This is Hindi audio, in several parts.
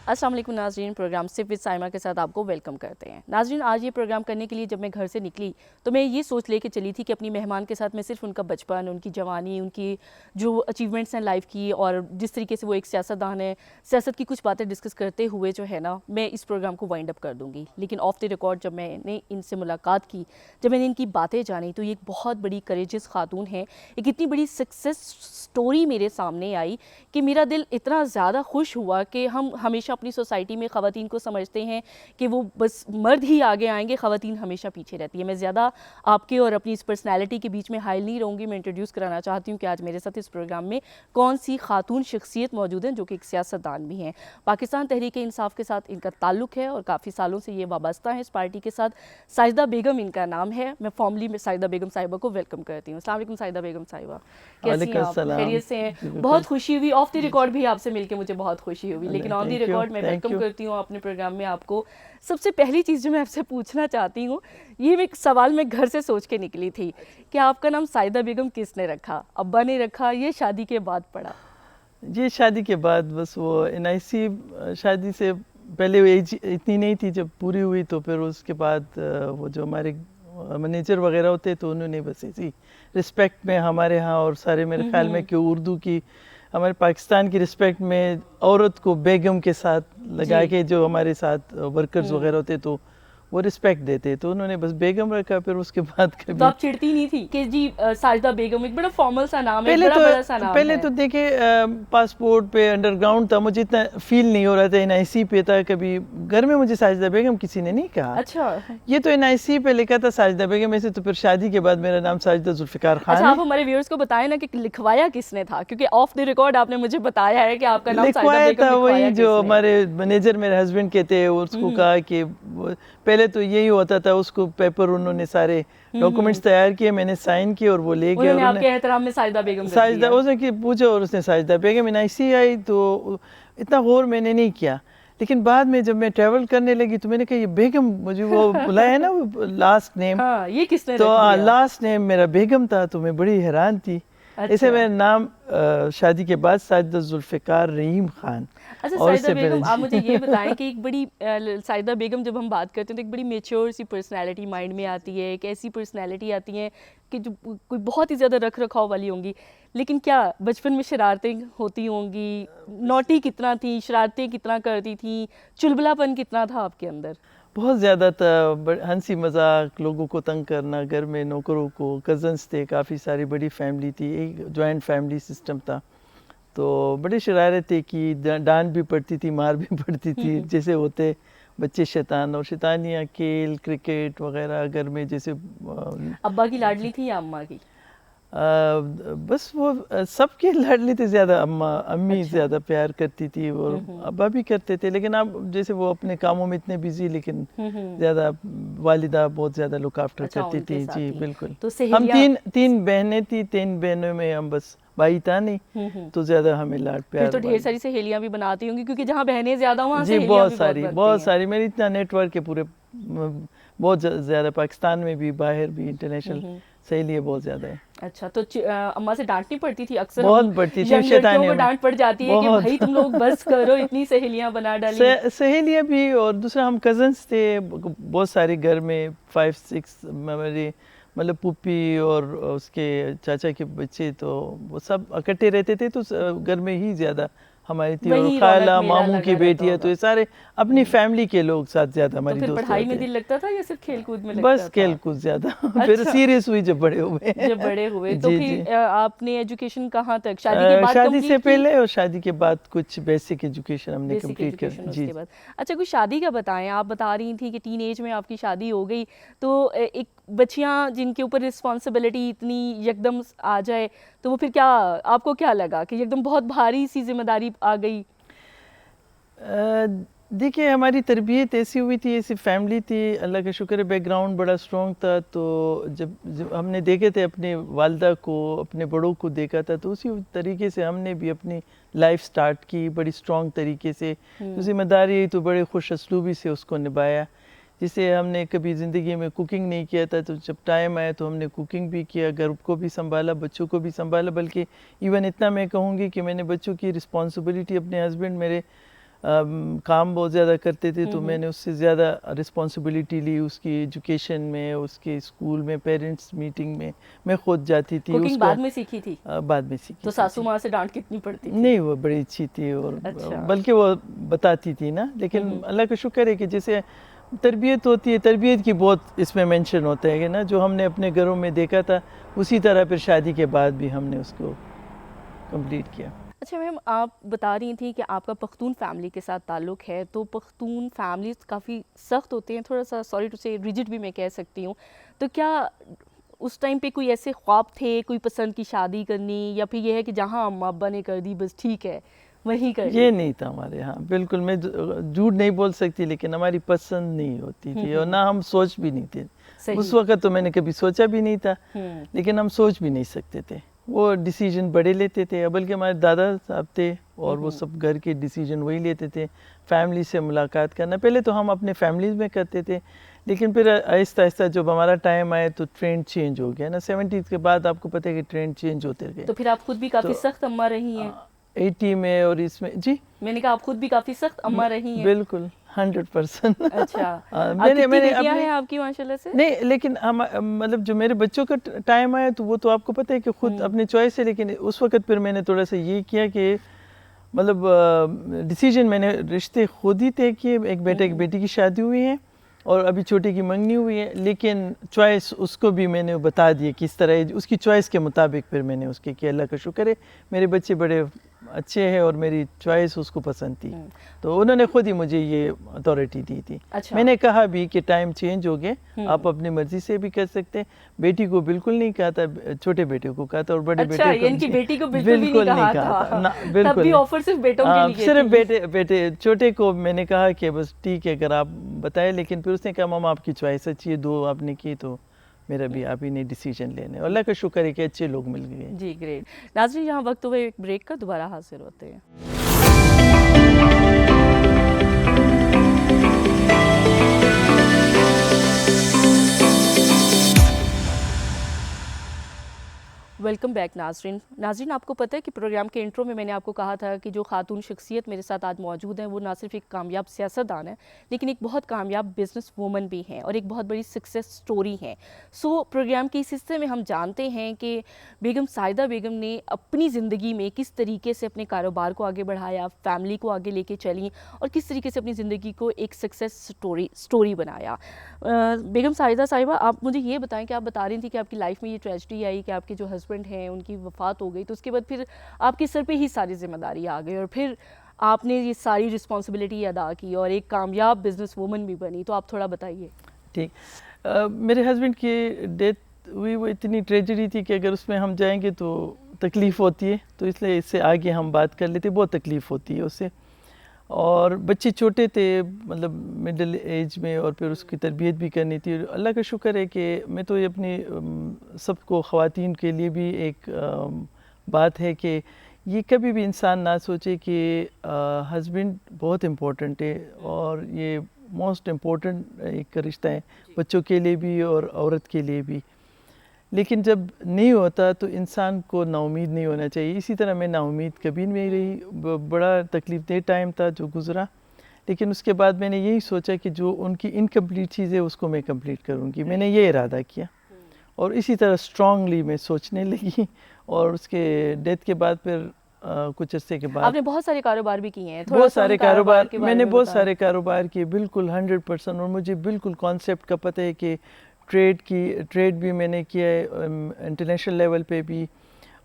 अस्सलाम वालेकुम नाज़रीन, प्रोग्राम सिर्फ विद साइमा के साथ आपको वेलकम करते हैं। नाज़रीन, आज ये प्रोग्राम करने के लिए जब मैं घर से निकली तो मैं ये सोच लेके चली थी कि अपनी मेहमान के साथ मैं सिर्फ उनका बचपन, उनकी जवानी, उनकी जो अचीवमेंट्स हैं लाइफ की और जिस तरीके से वो एक सियासतदान है, सियासत की कुछ बातें डिस्कस करते हुए जो है ना, मैं इस प्रोग्राम को वाइंड अप कर दूँगी। लेकिन ऑफ द रिकॉर्ड जब मैंने इनसे मुलाकात की, जब मैंने इनकी बातें जानी, तो ये एक बहुत बड़ी करेजियस खातून है। एक इतनी बड़ी सक्सेस स्टोरी मेरे सामने आई कि मेरा दिल इतना ज़्यादा खुश हुआ कि हम हमेशा अपनी सोसाइटी में ख़वातीन को समझते हैं कि वो बस मर्द ही आगे आएंगे, ख़वातीन हमेशा पीछे रहती है। मैं ज़्यादा आपके और अपनी इस पर्सनैलिटी के बीच में हाइल नहीं रहूँगी। मैं इंट्रोड्यूस कराना चाहती हूँ कि आज मेरे साथ इस प्रोग्राम में कौन सी खातून शख्सियत मौजूद हैं जो कि एक सियासतदान भी हैं। पाकिस्तान तहरीक इंसाफ के साथ इनका ताल्लुक़ है और काफ़ी सालों से ये वाबस्ता है इस पार्टी के साथ। साजिदा बेगम इनका नाम है। मैं फॉर्मली में साजिदा बेगम साहिबा को वेलकम करती हूँ। अस्सलाम वालेकुम साजिदा बेगम साहिबा, कैसी हैं आप? खैरियत से हैं? बहुत खुशी हुई, ऑफ द रिकॉर्ड भी आपसे मिलकर मुझे बहुत खुशी हुई, लेकिन ऑन द रिकॉर्ड मैं वेलकम करती हूँ अपने प्रोग्राम में आपको। सबसे पहली चीज़ जो मैं आपसे पूछना चाहती हूँ, ये एक सवाल मैं घर से सोच के निकली थी कि आपका नाम साजिदा बेगम किसने रखा? अब्बा ने रखा, ये शादी के बाद पड़ा? ये शादी के बाद, बस वो NIC शादी से पहले वो एज इतनी नहीं थी, जब पूरी हुई तो फिर उसके बाद वो जो हमारे मैनेजर वगैरह होते तो उन्होंने बस इसी रिस्पेक्ट में हमारे यहाँ और सारे मेरे ख्याल में कि उर्दू की हमारे पाकिस्तान की रिस्पेक्ट में औरत को बेगम के साथ लगा के जो हमारे साथ वर्कर्स वगैरह होते तो वो रिस्पेक्ट देते, तो उन्होंने बस बेगम रखा। फिर उसके बाद कभी तो आप चिढ़ती नहीं थी कि जी साजिदा बेगम एक बड़ा फॉर्मल सा नाम है, बड़ा सा नाम पहले है। तो देखिए पासपोर्ट पे अंडरग्राउंड था, मुझे इतना फील नहीं हो रहा था। NIC पे था, कभी घर में मुझे साजिदा बेगम किसी ने नहीं कहा। अच्छा, ये तो NIC पे लिखा था साजिदा बेगम, ऐसे तो फिर शादी के बाद मेरा नाम साजिदा जुल्फिकार खान अच्छा, आप हमारे व्यूअर्स को बताएं ना कि लिखवाया किसने था, क्योंकि ऑफ द रिकॉर्ड आपने मुझे बताया है कि आपका नाम साजिदा बेगम था। वही जो किसने? हमारे मैनेजर मेरे हस्बैंड के थे, उसको कहा कि पहले तो यही होता था, उसको पेपर उन्होंने सारे डॉक्यूमेंट्स तैयार किए, मैंने साइन किए और वो ले गए। उन्होंने आपके एहतराम में साजिदा बेगम साजिदा उसने कि पूछा और उसने साजिदा बेगम NIC आई, तो इतना गौर मैंने नहीं किया। लेकिन बाद में जब मैं ट्रैवल करने लगी तो मैंने कहा ये बेगम, मुझे वो बुलाया है ना वो लास्ट नेम, हाँ, ये किसने तो रख दिया? लास्ट नेम मेरा बेगम था, तो मैं बड़ी हैरान थी। अच्छा। इसे मेरा नाम शादी के बाद साजिदा जुल्फिकार रहीम खान। अच्छा साजिदा बेगम, आप मुझे ये बताएं कि एक बड़ी साजिदा बेगम जब हम बात करते हैं तो एक बड़ी मेच्योर सी पर्सनैलिटी माइंड में आती है, एक ऐसी पर्सनैलिटी आती है कि जो कोई बहुत ही ज़्यादा रख रखाव वाली होंगी, लेकिन क्या बचपन में शरारतें होती होंगी? नॉटी कितना थी, शरारतें कितना करती थी, चुलबुलापन कितना था आपके अंदर? बहुत ज़्यादा था, हंसी मजाक, लोगों को तंग करना, घर में नौकरों को, कज़न्स थे, काफ़ी सारी बड़ी फैमिली थी, एक जॉइंट फैमिली सिस्टम था, तो बड़ी शरारतें की, डांट भी पड़ती थी, मार भी पड़ती थी, जैसे होते बच्चे शैतान, और शैतानियाँ, खेल, क्रिकेट वगैरह घर में। जैसे अब्बा की लाडली थी या अम्मा की? बस वो सबके लाडली थे, ज़्यादा अम्मी अच्छा। ज़्यादा प्यार करती थी और अब्बा भी करते थे, लेकिन अब जैसे वो अपने कामों में इतने बिजी, लेकिन ज़्यादा वालिदा बहुत ज़्यादा लुक आफ्टर अच्छा, करती थी। जी थी। बिल्कुल। तो हम तीन बहनें थी, 3 बहनों में हम बस, भाई था नहीं, तो ज़्यादा हमें लाड प्यार। फिर तो ढेर सारी सहेलियां भी बनाती होंगी, क्योंकि जहाँ बहनें ज़्यादा वहाँ जी सहेलियां बहुत भी सारी, बहुत सारी। मेरी इतना नेटवर्क है पूरे, बहुत ज़्यादा, पाकिस्तान में भी, बाहर भी, इंटरनेशनल सहेलियाँ बहुत ज़्यादा है। अच्छा, तो अम्मा से डांटनी पड़ती थी अक्सर? बहुत पड़ती थी, लड़कियों को डांट पड़ जाती है कि भाई तुम लोग बस करो, इतनी सहेलियां बना डाली। सहेलियां भी, और दूसरा हम कजन्स थे बहुत सारे घर में, 5-6 मेरे, मतलब पुप्पी और उसके चाचा के बच्चे, तो वो सब इकट्ठे रहते थे, तो घर में ही ज़्यादा हमारी थी, और खाला मामू की बेटियां, तो ये सारे अपनी फैमिली के लोग साथ ज़्यादा हमारी दोस्ती। तो फिर पढ़ाई में दिल लगता था या सिर्फ खेल कूद में लगता बस था? खेल कूद ज़्यादा। फिर सीरियस हुई जब बड़े हुए। तो फिर आपने एजुकेशन कहाँ तक, शादी के बाद? शादी से पहले और शादी के बाद कुछ बेसिक एजुकेशन हमने कंप्लीट कर। जी। अच्छा, कुछ शादी का बताएं। आप बता रही थी कि टीन एज में आपकी शादी हो गई, तो एक बच्चियां जिनके ऊपर रिस्पॉन्सिबिलिटी इतनी यकदम आ जाए, तो वो फिर क्या, आपको क्या लगा कि एकदम बहुत भारी सी जिम्मेदारी आ गई? देखिए हमारी तरबियत ऐसी हुई थी, ऐसी फैमिली थी, अल्लाह का शुक्र है बैकग्राउंड बड़ा स्ट्रॉन्ग था, तो जब हमने देखे थे अपने वालदा को, अपने बड़ों को देखा था, तो उसी तरीके से हमने भी अपनी लाइफ स्टार्ट की बड़ी स्ट्रॉन्ग तरीके से। तो जिम्मेदारी तो बड़े खुश असलूबी से उसको निभाया। जिसे हमने कभी ज़िंदगी में कुकिंग नहीं किया था, तो जब टाइम आया तो हमने कुकिंग भी किया, घर को भी संभाला, बच्चों को भी संभाला, बल्कि इवन इतना मैं कहूँगी कि मैंने बच्चों की रिस्पॉन्सिबिलिटी अपने हस्बैंड मेरे काम बहुत ज़्यादा करते थे, तो मैंने उससे ज़्यादा रिस्पॉन्सिबिलिटी ली उसकी एजुकेशन में, उसके स्कूल में, पेरेंट्स मीटिंग में मैं खुद जाती थी। कुकिंग बाद में सीखी थी? बाद में सीखी तो थी। सासू माँ से डांट कितनी पड़ती थी? नहीं, वो बड़ी अच्छी थी और अच्छा। बल्कि वो बताती थी ना, लेकिन अल्लाह का शुक्र है कि जैसे तरबियत होती है, तरबियत की बहुत इसमें मेंशन होता है कि ना, जो हमने अपने घरों में देखा था उसी तरह फिर शादी के बाद भी हमने उसको कंप्लीट किया। अच्छा मैम, आप बता रही थी कि आपका पख्तून फैमिली के साथ ताल्लुक़ है, तो पख्तून फैमिलीज़ काफ़ी सख्त होते हैं, थोड़ा सा सॉरी टू से रिजिड भी मैं कह सकती हूँ। तो क्या उस टाइम पे कोई ऐसे ख्वाब थे, कोई पसंद की शादी करनी, या फिर ये है कि जहाँ अम्मा अब्बा ने कर दी बस ठीक है वहीं कर ये ली? नहीं था हमारे यहाँ, बिल्कुल। मैं झूठ नहीं बोल सकती, लेकिन हमारी पसंद नहीं होती थी और ना हम सोच भी नहीं थे। सही। उस वक्त तो मैंने कभी सोचा भी नहीं था, लेकिन हम सोच भी नहीं सकते थे। वो डिसीजन बड़े लेते थे, बल्कि हमारे दादा साहब थे और वो सब घर के डिसीजन वही लेते थे। फैमिली से मुलाकात करना पहले तो हम अपने फैमिलीज में करते थे, लेकिन फिर आहिस्ता आहिस्ता जब हमारा टाइम आया तो ट्रेंड चेंज हो गया ना। 70s के बाद आपको पता है कि ट्रेंड चेंज होते गए। तो फिर आप खुद भी काफ़ी सख्त अम्मा रही हैं? 80 में और इसमें जी, मैंने कहा आप खुद भी काफ़ी सख्त अम्मा रही हैं? बिल्कुल 100%। अच्छा। मैंने बेटियां अपने हैं आपकी माशाल्लाह से? नहीं, लेकिन हम मतलब जो मेरे बच्चों का टाइम आया तो वो तो आपको पता है कि खुद अपनी चॉइस है, लेकिन उस वक्त फिर मैंने थोड़ा सा ये किया कि मतलब डिसीजन मैंने रिश्ते खुद ही तय किए। एक बेटे एक बेटी की शादी हुई है और अभी छोटे की मंगनी हुई है, लेकिन चॉइस उसको भी मैंने बता दी किस तरह उसकी चॉइस के मुताबिक फिर मैंने उसके किया। अल्लाह का शुक्र है मेरे बच्चे बड़े अच्छे हैं और मेरी चॉइस उसको पसंद थी, तो उन्होंने खुद ही मुझे ये अथॉरिटी दी थी। अच्छा। मैंने कहा भी कि टाइम चेंज हो गए, आप अपनी मर्जी से भी कर सकते हैं। बेटी को बिल्कुल नहीं कहा था, छोटे बेटे को कहा था और बड़े अच्छा, बेटे को इनकी बेटी को बिल्कुल भी नहीं कहा था। ना, तब बिल्कुल भी नहीं। ऑफर सिर्फ बेटों के लिए सिर्फ थी। बेटे छोटे को मैंने कहा कि बस ठीक है अगर आप बताए, लेकिन फिर उसने कहा मामा आपकी चॉइस अच्छी है, दो आपने की तो मेरा भी आप ही ने डिसीजन लेने। अल्लाह का शुक्र है कि अच्छे लोग मिल गए। जी ग्रेट। नाज़रीन, यहाँ वक्त हुए एक ब्रेक का, दोबारा हाजिर होते हैं। वेलकम बैक नाज़रीन, आपको पता है कि प्रोग्राम के इंट्रो में मैंने आपको कहा था कि जो खातून शख्सियत मेरे साथ आज मौजूद हैं वो ना सिर्फ एक कामयाब सियासतदान है, लेकिन एक बहुत कामयाब बिजनेस वूमन भी हैं और एक बहुत बड़ी सक्सेस स्टोरी है। सो प्रोग्राम के इस हिस्से में हम जानते हैं कि बेगम साहिदा बेगम ने अपनी ज़िंदगी में किस तरीके से अपने कारोबार को आगे बढ़ाया, फैमिली को आगे लेके चली और किस तरीके से अपनी ज़िंदगी को एक सक्सेस स्टोरी बनाया। बेगम साहिदा साहिबा, आप मुझे ये बताएं कि आप बता रही थी कि आपकी लाइफ में ये ट्रेजेडी आई कि आपके जो हस्बैंड हैं उनकी वफ़ात हो गई, तो उसके बाद फिर आपके सर पे ही सारी जिम्मेदारी आ गई और फिर आपने ये सारी रिस्पॉन्सिबिलिटी अदा की और एक कामयाब बिजनेस वूमन भी बनी। तो आप थोड़ा बताइए। ठीक, मेरे हस्बैंड की डेथ हुई, वो इतनी ट्रेजेडी थी कि अगर उसमें हम जाएंगे तो तकलीफ़ होती है, तो इसलिए इससे आगे हम बात कर लेते। बहुत तकलीफ़ होती है उससे, और बच्चे छोटे थे, मतलब मिडिल एज में, और फिर उसकी तरबियत भी करनी थी। अल्लाह का शुक्र है कि मैं तो ये अपनी सबको ख़वातीन के लिए भी एक बात है कि ये कभी भी इंसान ना सोचे कि हस्बैंड बहुत इम्पोर्टेंट है, और ये मोस्ट इम्पोर्टेंट एक रिश्ता है बच्चों के लिए भी और औरत के लिए भी। लेकिन जब नहीं होता तो इंसान को नाउमीद नहीं होना चाहिए। इसी तरह मैं नाउमीद कभी नहीं रही। बड़ा तकलीफ़ दे टाइम था जो गुज़रा, लेकिन उसके बाद मैंने यही सोचा कि जो उनकी इनकम्प्लीट चीज़ है उसको मैं कंप्लीट करूँगी। मैंने ये इरादा किया और इसी तरह स्ट्रांगली मैं सोचने लगी। और उसके डेथ के बाद फिर कुछ अर्से के बाद आपने बहुत सारे कारोबार भी किए हैं। बहुत सारे कारोबार मैंने बहुत सारे कारोबार किए, बिल्कुल 100%। और मुझे बिल्कुल कॉन्सेप्ट का पता है कि ट्रेड भी मैंने किया है इंटरनेशनल लेवल पे भी,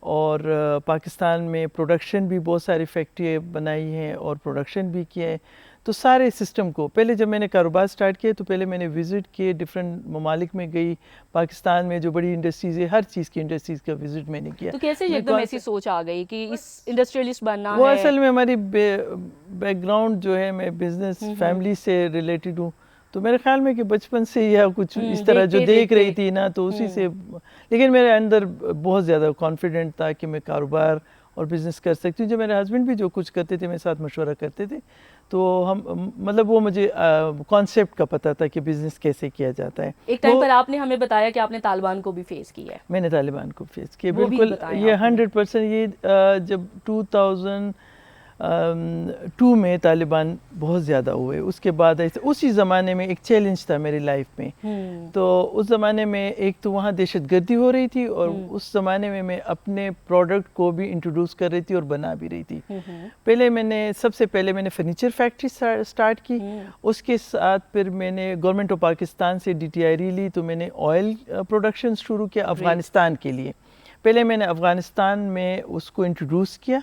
और पाकिस्तान में प्रोडक्शन भी बहुत सारी फैक्ट्री बनाई हैं और प्रोडक्शन भी किया है। तो सारे सिस्टम को पहले जब मैंने कारोबार स्टार्ट किया तो पहले मैंने विज़िट किए, डिफरेंट ममालिक में गई। पाकिस्तान में जो बड़ी इंडस्ट्रीज़ है, हर चीज़ की इंडस्ट्रीज़ का विज़िट मैंने किया। तो कैसे एकदम ऐसी सोच आ गई कि इस इंडस्ट्रियलिस्ट बनना वो है? असल में हमारी बैकग्राउंड जो है, मैं बिज़नेस फैमिली से रिलेटेड हूँ, तो मेरे ख्याल में कि बचपन से या कुछ इस तरह जो देख रही थी ना, तो उसी से। लेकिन मेरे अंदर बहुत ज़्यादा कॉन्फिडेंट था कि मैं कारोबार और बिज़नेस कर सकती हूँ। जब मेरे हस्बैंड भी जो कुछ करते थे मेरे साथ मशवरा करते थे, तो हम मतलब वो मुझे कॉन्सेप्ट का पता था कि बिज़नेस कैसे किया जाता है। एक टाइम पर आपने हमें बताया कि आपने तालिबान को भी फेस किया है। मैंने तालिबान को फेस किया, वो भी बिल्कुल। बताया ये आपने। 100% ये जब 2000 2 में तालिबान बहुत ज़्यादा हुए। उसके बाद ऐसे उसी ज़माने में एक चैलेंज था मेरी लाइफ में। तो उस ज़माने में एक तो वहाँ दहशतगर्दी हो रही थी और उस ज़माने में मैं अपने प्रोडक्ट को भी इंट्रोड्यूस कर रही थी और बना भी रही थी। सबसे पहले मैंने फर्नीचर फैक्ट्री स्टार्ट की। उसके साथ फिर मैंने गवर्नमेंट ऑफ पाकिस्तान से DTI ली, तो मैंने ऑयल प्रोडक्शन शुरू किया अफ़गानिस्तान के लिए। पहले मैंने अफ़गानिस्तान में उसको इंट्रोड्यूस किया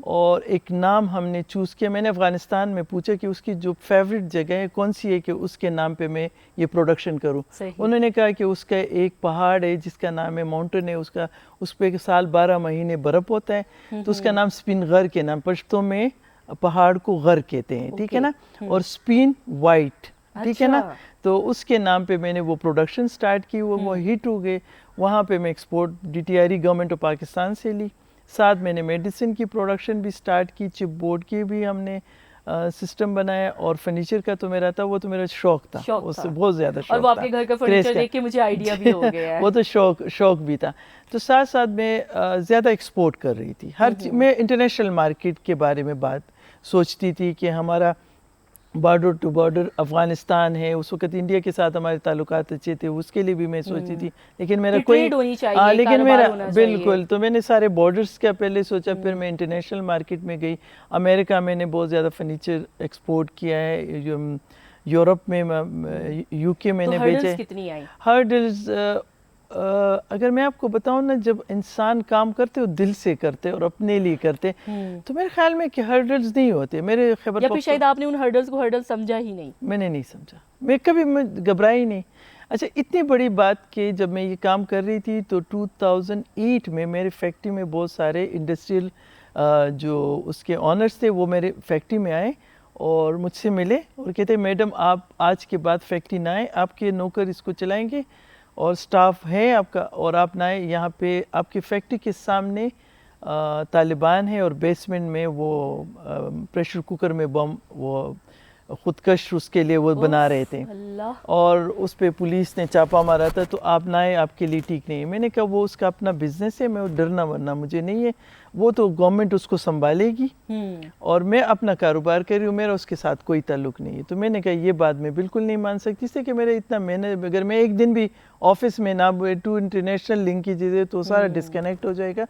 और एक नाम हमने चूज़ किया। मैंने अफ़गानिस्तान में पूछा कि उसकी जो फेवरेट जगह है कौन सी है कि उसके नाम पे मैं ये प्रोडक्शन करूं। उन्होंने कहा कि उसका एक पहाड़ है जिसका नाम है माउंटेन है, उस पे साल 12 महीने बर्फ़ होता है, तो उसका नाम स्पिन गर के नाम, पश्तो में पहाड़ को गर कहते हैं, ठीक है ना, और स्पिन वाइट, ठीक है ना। तो उसके नाम पे मैंने वो प्रोडक्शन स्टार्ट की, वो हिट हो गए। वहाँ पे मैं export DTI government of Pakistan से ली। साथ मैंने मेडिसिन की प्रोडक्शन भी स्टार्ट की, चिप बोर्ड की भी हमने सिस्टम बनाया, और फर्नीचर का तो मेरा था, वो तो मेरा शौक था, उससे बहुत ज़्यादा शौक था। और वो आपके घर का फर्नीचर देख के मुझे आइडिया भी हो गया है। वो तो शौक भी था। तो साथ साथ मैं ज़्यादा एक्सपोर्ट कर रही थी। मैं इंटरनेशनल मार्केट के बारे में बात सोचती थी कि हमारा बॉर्डर टू बॉर्डर अफ़गानिस्तान है, उस वक्त इंडिया के साथ हमारे ताल्लुकात अच्छे थे, उसके लिए भी मैं सोचती थी, लेकिन मेरा कोई लेकिन मेरा बिल्कुल, तो मैंने सारे बॉर्डर्स का पहले सोचा, फिर मैं इंटरनेशनल मार्केट में गई। अमेरिका मैंने बहुत ज़्यादा फर्नीचर एक्सपोर्ट किया है, यूरोप में, UK मैंने भेजे। कितनी आई हर्डल्स? अगर मैं आपको बताऊं ना, जब इंसान काम करते हो दिल से करते और अपने लिए करते, तो मेरे ख्याल में कि हर्डल्स नहीं होते मेरे खबर, या फिर शायद आपने उन हर्डल्स को हर्डल समझा ही नहीं। मैंने नहीं समझा, मैं कभी घबराई ही नहीं। अच्छा, इतनी बड़ी बात कि जब मैं ये काम कर रही थी तो 2008 में मेरे फैक्ट्री में बहुत सारे इंडस्ट्रियल जो उसके ऑनर्स थे वो मेरे फैक्ट्री में आए और मुझसे मिले और कहते, मैडम आप आज के बाद फैक्ट्री ना आए, आपके नौकर इसको चलाएंगे और स्टाफ है आपका, और आप ना आए यहाँ पे। आपकी फैक्ट्री के सामने तालिबान है और बेसमेंट में वो प्रेशर कुकर में बम, वो खुदकश उसके लिए वो बना रहे थे, और उस पे पुलिस ने चापा मारा था, तो आप ना आए, आपके लिए ठीक नहीं है। मैंने कहा वो उसका अपना बिजनेस है, मैं डरना वरना मुझे नहीं है, वो तो गवर्नमेंट उसको संभालेगी और मैं अपना कारोबार कर रही हूँ, मेरा उसके साथ कोई ताल्लुक नहीं है। तो मैंने कहा ये बात मैं बिल्कुल नहीं मान सकती, इससे कि मेरे इतना मेहनत, अगर मैं एक दिन भी ऑफिस में ना बैठूँ इंटरनेशनल लिंक की चीज़ें तो सारा डिस्कनेक्ट हो जाएगा,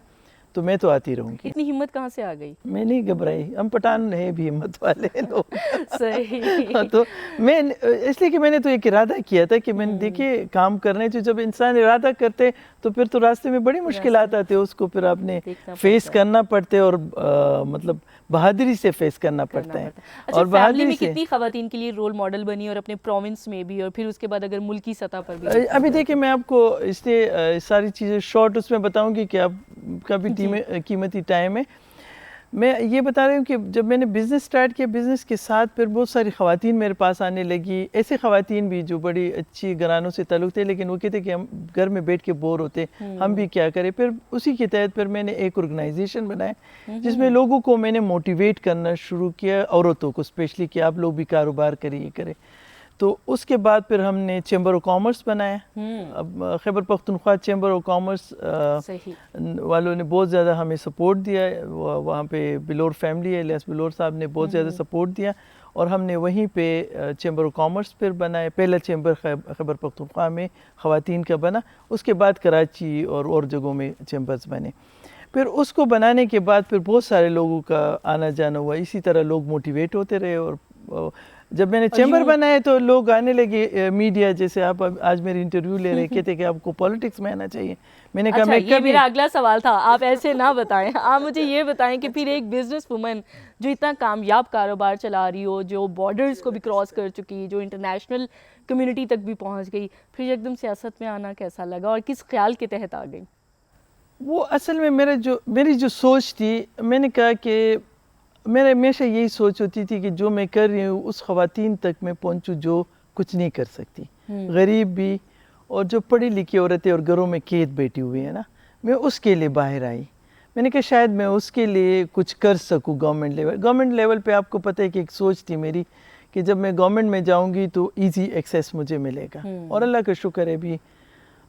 तो मैं तो आती रहूँगी। इतनी हिम्मत कहाँ से आ गई? मैं नहीं घबराई, हम पठान है भी हिम्मत वाले लोग। सही। तो मैं इसलिए कि मैंने तो एक इरादा किया था कि मैंने देखिए काम करने जो, जब इंसान इरादा करते तो फिर तो रास्ते में बड़ी मुश्किलात आते, उसको फिर आपने फेस करना पड़ते और मतलब बहादुरी से फेस करना पड़ता है। अच्छा, और बहादुरी में कितनी खवातीन के लिए रोल मॉडल बनी, और अपने प्रोविंस में भी, और फिर उसके बाद अगर मुल्की सतह पर भी? अभी देखिए मैं आपको इसलिए सारी चीज़ें शॉर्ट उसमें बताऊंगी कि आपका भी कीमती टाइम है। मैं ये बता रही हूँ कि जब मैंने बिज़नेस स्टार्ट किया, बिज़नेस के साथ फिर बहुत सारी ख़वातीन मेरे पास आने लगी, ऐसे ख़वातीन भी जो बड़ी अच्छी घरानों से ताल्लुक़ थे, लेकिन वो कहते कि हम घर में बैठ के बोर होते, हम भी क्या करें। फिर उसी के तहत फिर मैंने एक ऑर्गेनाइजेशन बनाया जिसमें लोगों को मैंने मोटिवेट करना शुरू किया, औरतों को स्पेशली, कि आप लोग भी कारोबार करिए करें। तो उसके बाद फिर हमने चैम्बर ऑफ कॉमर्स बनाया। अब Khyber Pakhtunkhwa chamber of commerce वालों ने बहुत ज़्यादा हमें सपोर्ट दिया, वहाँ पे बिलोर फैमिली है, इलियास बिलोर साहब ने बहुत ज़्यादा सपोर्ट दिया, और हमने वहीं पे चैम्बर ऑफ कॉमर्स फिर बनाया। पहला चैम्बर खैबर पख्तूनख्वा में ख़वातीन का बना, उसके बाद कराची और जगहों में चैम्बर्स बने। फिर उसको बनाने के बाद फिर बहुत सारे लोगों का आना जाना हुआ, इसी तरह लोग मोटिवेट होते रहे, और जब मैंने चैम्बर बनाए तो लोग आने लगे, मीडिया जैसे आप आज मेरी इंटरव्यू ले रहे, कहते कि आपको पॉलिटिक्स में आना चाहिए। मैंने कहा मैं ये मेरा अगला सवाल था, आप ऐसे ना बताएं, आप मुझे ये बताएं कि फिर एक बिजनेस वुमन जो इतना कामयाब कारोबार चला रही हो, जो बॉर्डर्स को भी क्रॉस कर चुकी, जो इंटरनेशनल कम्युनिटी तक भी पहुंच गई, फिर एकदम सियासत में आना कैसा लगा और किस ख्याल के तहत आ गई? वो असल में मेरी जो सोच थी, मैंने कहा कि मेरे हमेशा यही सोच होती थी कि जो मैं कर रही हूँ उस ख़वातीन तक मैं पहुँचूँ जो कुछ नहीं कर सकती, गरीब भी, और जो पढ़ी लिखी औरतें और घरों में कैद बैठी हुई है ना, मैं उसके लिए बाहर आई। मैंने कहा शायद मैं उसके लिए कुछ कर सकूँ गवर्नमेंट लेवल पे। आपको पता है कि एक सोच थी मेरी कि जब मैं गवर्नमेंट में जाऊँगी तो ईजी एक्सेस मुझे मिलेगा, और अल्लाह का शुक्र है भी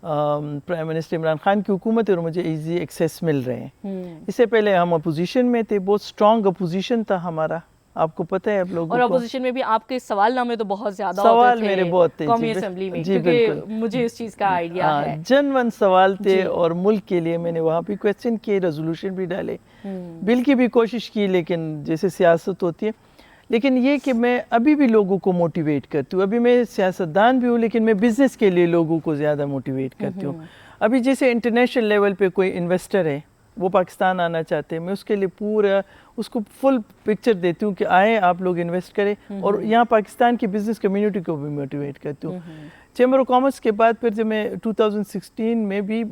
प्राइम मिनिस्टर इमरान खान की हुकूमत है और मुझे इजी एक्सेस मिल रहे हैं। इससे पहले हम अपोजिशन में थे, बहुत स्ट्रॉन्ग अपोजिशन था हमारा, आपको पता है आप लोगों और को। अपोजिशन में भी आपके सवालनामे तो बहुत ज्यादा सवाल होते थे मेरे बहुत थे कौमी जी, असेंबली में, जी क्योंकि बिल्कुल। मुझे इस चीज का आइडिया है। जनवन सवाल थे जी। और मुल्क के लिए मैंने वहाँ पे क्वेश्चन किए, रेजोल्यूशन भी डाले, बिल की भी कोशिश की, लेकिन जैसे सियासत होती है। लेकिन ये कि मैं अभी भी लोगों को मोटिवेट करती हूँ, अभी मैं सियासतदान भी हूँ लेकिन मैं बिज़नेस के लिए लोगों को ज़्यादा मोटिवेट करती हूँ। अभी जैसे इंटरनेशनल लेवल पे कोई इन्वेस्टर है, वो पाकिस्तान आना चाहते हैं, मैं उसके लिए पूरा उसको फुल पिक्चर देती हूँ कि आए आप लोग इन्वेस्ट करें, और यहाँ पाकिस्तान की बिज़नेस कम्युनिटी को भी मोटिवेट करती हूँ। चैम्बर ऑफ कॉमर्स के बाद फिर जब मैं 2016 में भी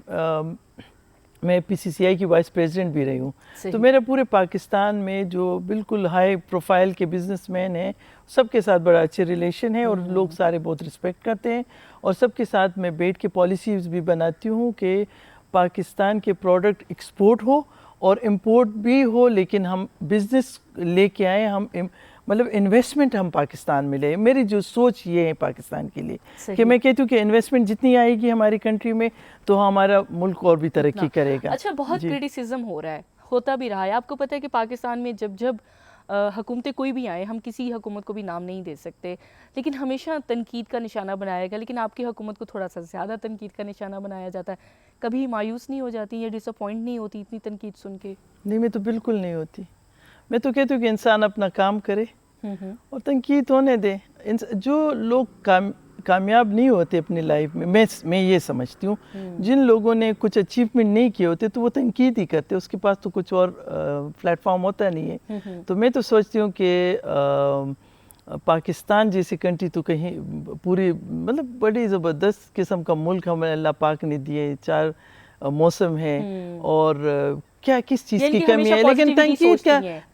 मैं PCCI की वाइस प्रेसिडेंट भी रही हूँ, तो मेरा पूरे पाकिस्तान में जो बिल्कुल हाई प्रोफाइल के बिजनेसमैन हैं सबके साथ बड़ा अच्छे रिलेशन है, और लोग सारे बहुत रिस्पेक्ट करते हैं, और सबके साथ मैं बैठ के पॉलिसीज़ भी बनाती हूँ कि पाकिस्तान के प्रोडक्ट एक्सपोर्ट हो और इंपोर्ट भी हो, लेकिन हम बिज़नेस लेके आए, हम मतलब इन्वेस्टमेंट हम पाकिस्तान में ले। मेरी जो सोच ये है पाकिस्तान के लिए कि मैं कहती हूँ कि इन्वेस्टमेंट जितनी आएगी हमारी कंट्री में तो हमारा मुल्क और भी तरक्की करेगा। अच्छा, बहुत क्रिटिसिज्म हो रहा है, होता भी रहा है। आपको पता है कि पाकिस्तान में जब जब हुकूमतें कोई भी आए, हम किसी हुकूमत को भी नाम नहीं दे सकते, लेकिन हमेशा तनकीद का निशाना बनाया गया, लेकिन आपकी हुकूमत को थोड़ा सा ज़्यादा तनकीद का निशाना बनाया जाता है। कभी मायूस नहीं हो जाती या डिसअपॉइंट नहीं होती इतनी तनकीद सुन के? नहीं, मैं तो बिल्कुल नहीं होती। मैं तो कहती हूँ कि इंसान अपना काम करे और तनकीद होने दे। जो लोग कामयाब नहीं होते अपनी लाइफ में, मैं ये समझती हूँ, जिन लोगों ने कुछ अचीवमेंट नहीं किए होते तो वो तनकीद ही करते, उसके पास तो कुछ और प्लेटफॉर्म होता नहीं है। तो मैं तो सोचती हूँ कि पाकिस्तान जैसी कंट्री तो कहीं पूरी मतलब बड़ी ज़बरदस्त किस्म का मुल्क हमें अल्लाह पाक ने दिए, 4 मौसम है, और क्या किस चीज़ की कमी है, लेकिन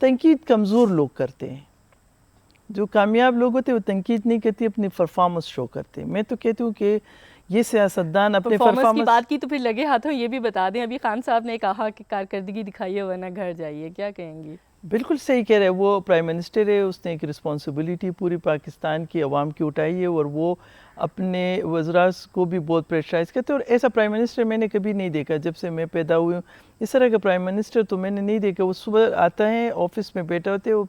तनकीद कमज़ोर लोग करते हैं। जो कामयाब लोग होते हैं वो तनकीद नहीं करती, अपनी परफॉर्मेंस शो करते हैं। मैं तो कहती हूँ कि ये सियासतदान अपने परफॉर्मेंस की बात की तो फिर लगे हाथों ये भी बता दें, अभी खान साहब ने कहा कि कारकर्दगी दिखाइए वरना घर जाइए, क्या कहेंगी? बिल्कुल सही कह रहे हैं, वो प्राइम मिनिस्टर है, उसने एक रिस्पॉन्सिबिलिटी पूरी पाकिस्तान की आवाम की उठाई है, और वो अपने वज़रास को भी बहुत प्रेशराइज करते हैं। और ऐसा प्राइम मिनिस्टर मैंने कभी नहीं देखा जब से मैं पैदा हुई हूँ, इस तरह का प्राइम मिनिस्टर तो मैंने नहीं देखा। वो सुबह आता है, ऑफिस में बैठा होते हैं,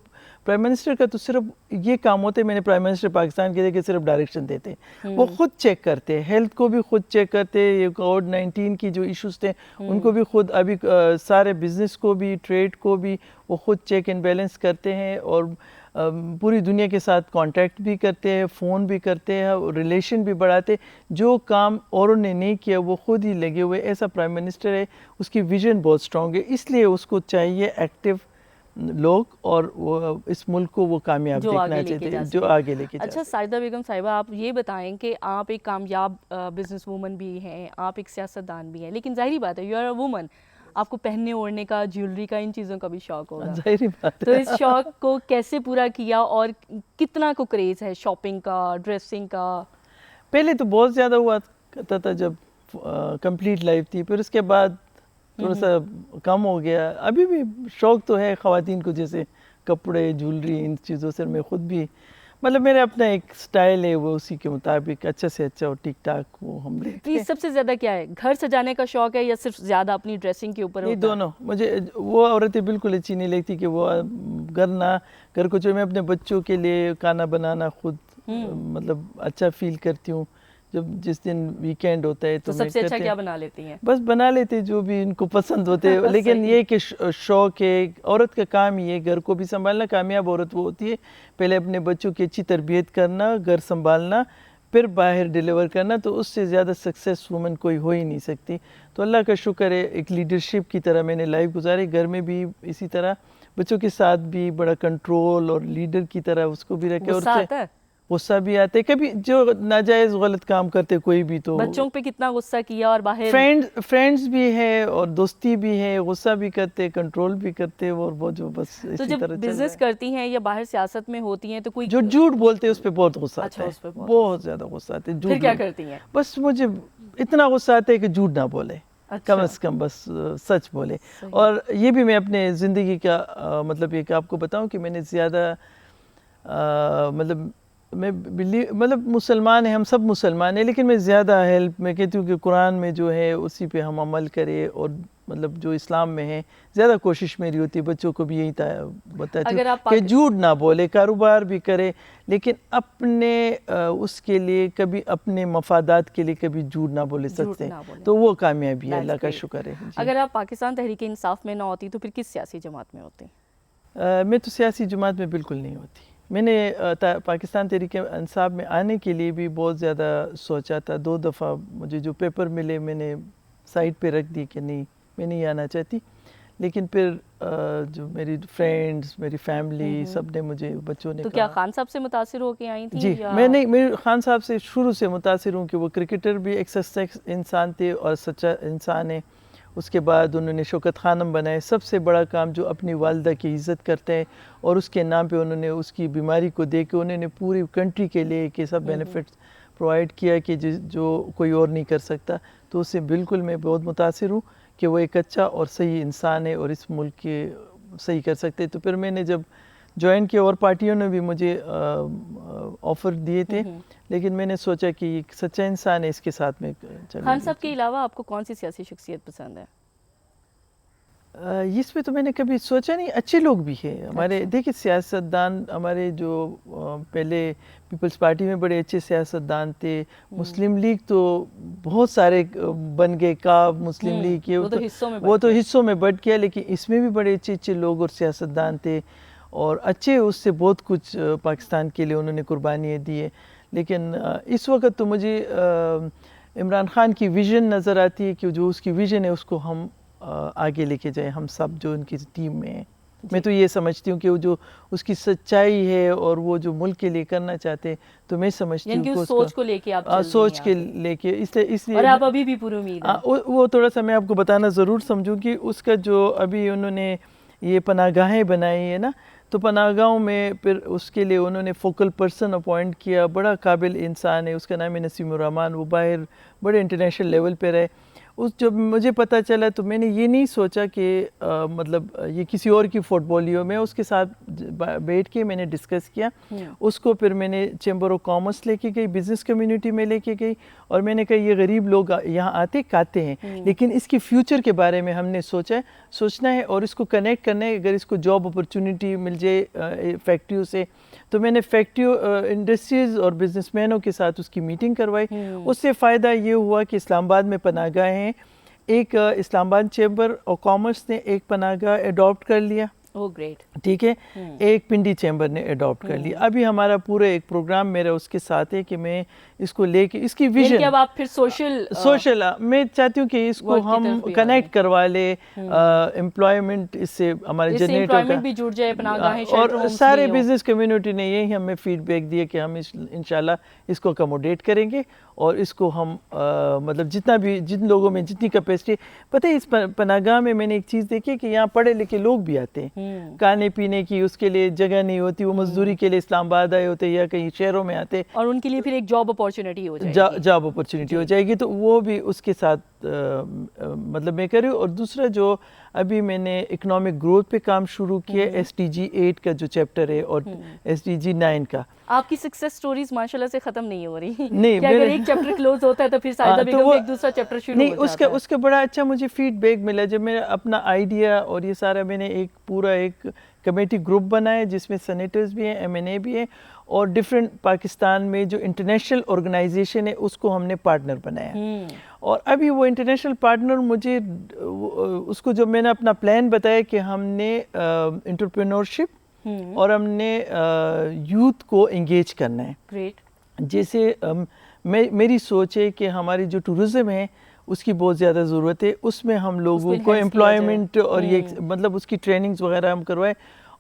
प्राइम मिनिस्टर का तो सिर्फ ये काम होता है, मैंने प्राइम मिनिस्टर पाकिस्तान के देखे सिर्फ डायरेक्शन देते हैं, वो खुद चेक करते हैं, हेल्थ को भी खुद चेक करते हैं, ये कोविड-19 की जो इश्यूज थे उनको भी खुद, अभी सारे बिजनेस को भी, ट्रेड को भी वो खुद चेक एंड बैलेंस करते हैं, और पूरी दुनिया के साथ कांटेक्ट भी करते हैं, फ़ोन भी करते हैं, रिलेशन भी बढ़ाते हैं। जो काम औरों ने नहीं किया वो खुद ही लगे हुए, ऐसा प्राइम मिनिस्टर है, उसकी विजन बहुत स्ट्रॉन्ग है, इसलिए उसको चाहिए एक्टिव लोग, और वो इस मुल्क को वो कामयाब देखना चाहते हैं, जो आगे लेके जा। अच्छा साजिदा बेगम साहिबा, आप ये बताएं कि आप एक कामयाब बिजनेस वूमन भी हैं, आप एक सियासतदान भी हैं, लेकिन जाहिर बात है यू आर अ वुमन, आपको पहनने ओढ़ने का, ज्वेलरी का, इन चीज़ों का भी शौक होगा। जाहिर बात है। तो इस शौक को कैसे पूरा किया और कितना को क्रेज़ है शॉपिंग का, ड्रेसिंग का? पहले तो बहुत ज़्यादा हुआ करता था जब कंप्लीट लाइफ थी, फिर उसके बाद थोड़ा सा कम हो गया। अभी भी शौक तो है ख़वातीन को, जैसे कपड़े, ज्वेलरी, इन चीज़ों से मैं खुद भी, मतलब मेरा अपना एक स्टाइल है, वो उसी के मुताबिक अच्छा से अच्छा और ठीक ठाक वो हम लेते हैं। सबसे ज़्यादा क्या है, घर सजाने का शौक है या सिर्फ ज़्यादा अपनी ड्रेसिंग के ऊपर? नहीं, दोनों। मुझे वो औरतें बिल्कुल अच्छी नहीं लगती कि वो घर को जो, मैं अपने बच्चों के लिए खाना बनाना खुद मतलब अच्छा फील करती हूँ। जब जिस दिन वीकेंड होता है तो सबसे अच्छा क्या बना लेती हैं? बस बना लेते जो भी इनको पसंद होते हैं। लेकिन ये कि शौक है, औरत का काम ही है घर को भी संभालना। कामयाब औरत वो होती है पहले अपने बच्चों की अच्छी तरबियत करना, घर संभालना, फिर बाहर डिलीवर करना, तो उससे ज़्यादा सक्सेस वुमन कोई हो ही नहीं सकती। तो अल्लाह का शुक्र है, एक लीडरशिप की तरह मैंने लाइफ गुजारी, घर में भी इसी तरह, बच्चों के साथ भी बड़ा कंट्रोल और लीडर की तरह उसको भी रखे। और गुस्सा भी आते हैं कभी, जो नाजायज़ गलत काम करते कोई भी, तो बच्चों पे कितना गुस्सा किया, और बाहर फ्रेंड्स भी है और दोस्ती भी है, गुस्सा भी करते, कंट्रोल भी करते, और वो जो बस तो जब बिजनेस करती हैं या बाहर सियासत में होती हैं तो कोई जो झूठ बोलते हैं उस पर बहुत गुस्सा आता है, बहुत ज़्यादा गुस्सा आता है। फिर क्या करती हैं? बस मुझे इतना गुस्सा आता है कि झूठ ना बोले, कम से कम बस सच बोले। और ये भी मैं अपने ज़िंदगी का मतलब एक आपको बताऊं कि मैंने ज़्यादा मतलब मैं बिलीव मतलब मुसलमान हैं, हम सब मुसलमान हैं, लेकिन मैं ज़्यादा हेल्प मैं कहती हूँ कि कुरान में जो है उसी पे हम अमल करें, और मतलब जो इस्लाम में है ज़्यादा कोशिश मेरी होती है बच्चों को भी यही बताती हूँ अगर आप कि झूठ ना बोले, कारोबार भी करे लेकिन अपने उसके लिए कभी अपने मफादात के लिए कभी झूठ ना बोले सकते ना बोले। तो वो कामयाबी है, That's अल्लाह का great. शुक्र है जी। अगर आप पाकिस्तान तहरीक इंसाफ में ना होती तो फिर किस सियासी जमात में होती? मैं तो सियासी जमात में बिल्कुल नहीं होती। मैंने पाकिस्तान तहरीक इंसाफ में आने के लिए भी बहुत ज़्यादा सोचा था। 2 दफ़ा मुझे जो पेपर मिले मैंने साइड पे रख दी कि नहीं, मैं नहीं आना चाहती। लेकिन फिर जो मेरी फ्रेंड्स, मेरी फैमिली सब ने मुझे, बच्चों ने तो कहा। क्या खान साहब से मुतासिर होके आई थी? जी, या? मैं खान साहब से शुरू से मुतासिर हूँ कि वो क्रिकेटर भी एक सच्चा इंसान थे और सच्चा इंसान है। उसके बाद उन्होंने शौकत खानम बनाए, सबसे बड़ा काम जो अपनी वालिदा की इज़्ज़त करते हैं, और उसके नाम पे उन्होंने उसकी बीमारी को देख के उन्होंने पूरी कंट्री के लिए के सब बेनिफिट्स प्रोवाइड किया कि जो कोई और नहीं कर सकता। तो उससे बिल्कुल मैं बहुत मुतासिर हूँ कि वो एक अच्छा और सही इंसान है और इस मुल्क के सही कर सकते। तो फिर मैंने जब ज्वाइन किया, और पार्टियों ने भी मुझे ऑफ़र दिए थे, लेकिन मैंने सोचा कि एक सच्चा इंसान है, इसके साथ में खान साहब के अलावा आपको कौन सी सियासी शख्सियत पसंद है? इसमें तो मैंने कभी सोचा नहीं, अच्छे लोग भी हैं हमारे। अच्छा। देखिए सियासतदान हमारे जो पहले पीपल्स पार्टी में बड़े अच्छे सियासतदान थे, मुस्लिम लीग तो बहुत सारे बन गए, काब मुस्लिम लीग के, वो तो हिस्सों में वो बट तो गए। हिस्सों में बट गया, लेकिन इसमें भी बड़े अच्छे अच्छे लोग और सियासतदान थे, और अच्छे उससे बहुत कुछ पाकिस्तान के लिए उन्होंने कुर्बानियाँ दी है। लेकिन इस वक्त तो मुझे इमरान खान की विज़न नज़र आती है कि जो उसकी विज़न है उसको हम आगे लेके जाए, हम सब जो उनकी टीम में हैं। मैं तो ये समझती हूँ कि वो जो उसकी सच्चाई है और वो जो मुल्क के लिए करना चाहते हैं, तो मैं समझती हूँ कि उस सोच को लेके आप चल रही हैं सोच के आगे। लेके, इसलिए और आप अभी भी पूरी उम्मीद है? वो थोड़ा सा मैं आपको बताना ज़रूर समझूँ कि उसका जो अभी उन्होंने ये पनाहगाहें बनाई है ना, तो पनाहगाहों में फिर उसके लिए उन्होंने फोकल पर्सन अपॉइंट किया, बड़ा काबिल इंसान है, उसका नाम है नसीमुर रहमान। वो बाहर बड़े इंटरनेशनल लेवल पे रहे। उस जब मुझे पता चला तो मैंने ये नहीं सोचा कि मतलब ये किसी और की पोर्टफोलियो में, उसके साथ बैठ के मैंने डिस्कस किया। उसको फिर मैंने चैम्बर ऑफ कॉमर्स लेके गई, बिज़नेस कम्युनिटी में लेके गई, और मैंने कहा ये गरीब लोग यहाँ आते खाते हैं, लेकिन इसके फ्यूचर के बारे में हमने सोचना है और इसको कनेक्ट करना है। अगर इसको जॉब अपॉर्चुनिटी मिल जाए फैक्ट्रियों से, तो मैंने फैक्ट्रियों इंडस्ट्रीज़ और बिजनेसमैनों के साथ उसकी मीटिंग करवाई। उससे फ़ायदा ये हुआ कि इस्लामाबाद में पनाहगाहें हैं, एक इस्लामाबाद चैम्बर ऑफ कॉमर्स ने एक पनाहगाह अडॉप्ट कर लिया, ओह ग्रेट, ठीक है, एक पिंडी चैम्बर ने अडॉप्ट कर लिया। अभी हमारा पूरा एक प्रोग्राम मेरा उसके साथ है कि मैं इसको लेके, इसकी विजन, अब आप फिर सोशल मैं चाहती हूँ कि इसको हम कनेक्ट करवा ले, एम्प्लॉयमेंट इससे हमारे जनरेट होगा, भी जुड़ जाए, पनाहगाहें, और सारे बिजनेस कम्युनिटी ने यही हमें फीडबैक दिया कि हम इंशाल्लाह इसको अकोमोडेट करेंगे, और इसको हम मतलब जिन लोगों में जितनी कैपेसिटी, पता है इस पनाहगाह में मैंने एक चीज़ देखी कि यहाँ पढ़े लिखे लोग भी आते हैं, खाने पीने की उसके लिए जगह नहीं होती, वो मजदूरी के लिए इस्लामाबाद आए होते या कहीं शहरों में आते, और उनके लिए फिर एक जॉब अपॉर्चुनिटी हो जाएगी, जॉब अपॉर्चुनिटी हो जाएगी, तो वो भी उसके साथ मतलब मैं कर रही हूँ। और दूसरा जो अभी मैंने इकोनॉमिक ग्रोथ पे काम शुरू किया, SDG 8 का जो चैप्टर है और SDG 9 का। आपकी सक्सेस स्टोरीज माशाल्लाह से खत्म नहीं हो रही नहीं, कि अगर एक चैप्टर क्लोज होता है तो फिर साइदा बेगम एक दूसरा चैप्टर शुरू नहीं, हो जाता है। उसका बड़ा अच्छा मुझे फीडबैक मिला जब मेरा अपना आइडिया और ये सारा, मैंने एक पूरा एक कमेटी ग्रुप बनाया जिसमें सेनेटर्स भी हैं, MNA भी हैं, और डिफरेंट पाकिस्तान में जो इंटरनेशनल ऑर्गेनाइजेशन है उसको हमने पार्टनर बनाया। और अभी वो इंटरनेशनल पार्टनर मुझे उसको जब मैंने अपना प्लान बताया कि हमने एंटरप्रेन्योरशिप और हमने यूथ को एंगेज करना है। ग्रेट। जैसे मेरी सोच है कि हमारी जो टूरिज़्म है उसकी बहुत ज़्यादा ज़रूरत है, उसमें हम लोगों को एम्प्लॉयमेंट और ये मतलब उसकी ट्रेनिंग्स वगैरह हम करवाएं।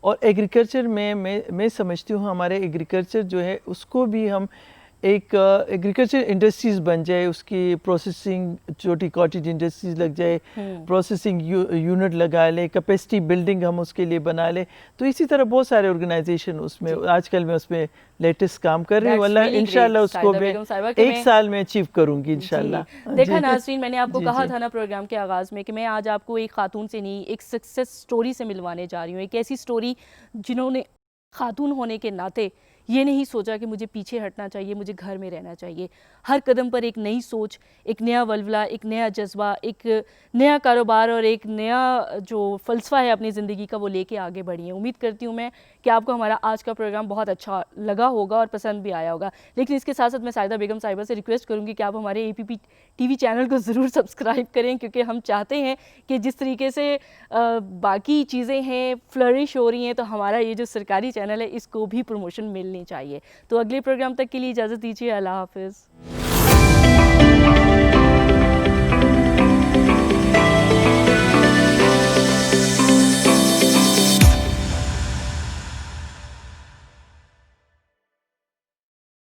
और एग्रीकल्चर में मैं समझती हूँ हमारे एग्रीकल्चर जो है उसको भी हम एक एग्रीकल्चर इंडस्ट्रीज़ बन जाए, उसकी प्रोसेसिंग, छोटी कॉटेज इंडस्ट्रीज़ लग जाए, प्रोसेसिंग यूनिट लगा ले, कैपेसिटी बिल्डिंग हम उसके लिए बना ले। तो इसी तरह बहुत सारे ऑर्गेनाइजेशन उसमें आजकल मैं उसमें लेटेस्ट काम कर रही हूँ। अल्लाह इंशाल्लाह उसको मैं 1 साल में अचीव करूँगी इंशाल्लाह। देखा नाज़रीन, मैंने आपको कहा था ना प्रोग्राम के आगाज़ में कि मैं आज आपको एक खातून से नहीं, एक सक्सेस स्टोरी से मिलवाने जा रही हूँ, एक ऐसी स्टोरी जिन्होंने खातून होने के नाते ये नहीं सोचा कि मुझे पीछे हटना चाहिए, मुझे घर में रहना चाहिए। हर कदम पर एक नई सोच, एक नया वल्वला, एक नया जज्बा, एक नया कारोबार और एक नया जो फ़लसफ़ा है अपनी ज़िंदगी का, वो लेके आगे बढ़ी हैं। उम्मीद करती हूँ मैं कि आपको हमारा आज का प्रोग्राम बहुत अच्छा लगा होगा और पसंद भी आया होगा। लेकिन इसके साथ साथ मैं साहिदा बेगम साहिबा से रिक्वेस्ट करूँगी कि आप हमारे APP TV चैनल को ज़रूर सब्सक्राइब करें, क्योंकि हम चाहते हैं कि जिस तरीके से बाकी चीज़ें हैं फ्लरिश हो रही हैं, तो हमारा ये जो सरकारी चैनल है इसको भी प्रमोशन मिलनी चाहिए। तो अगले प्रोग्राम तक के लिए इजाज़त दीजिए। अल्लाह हाफ़िज़।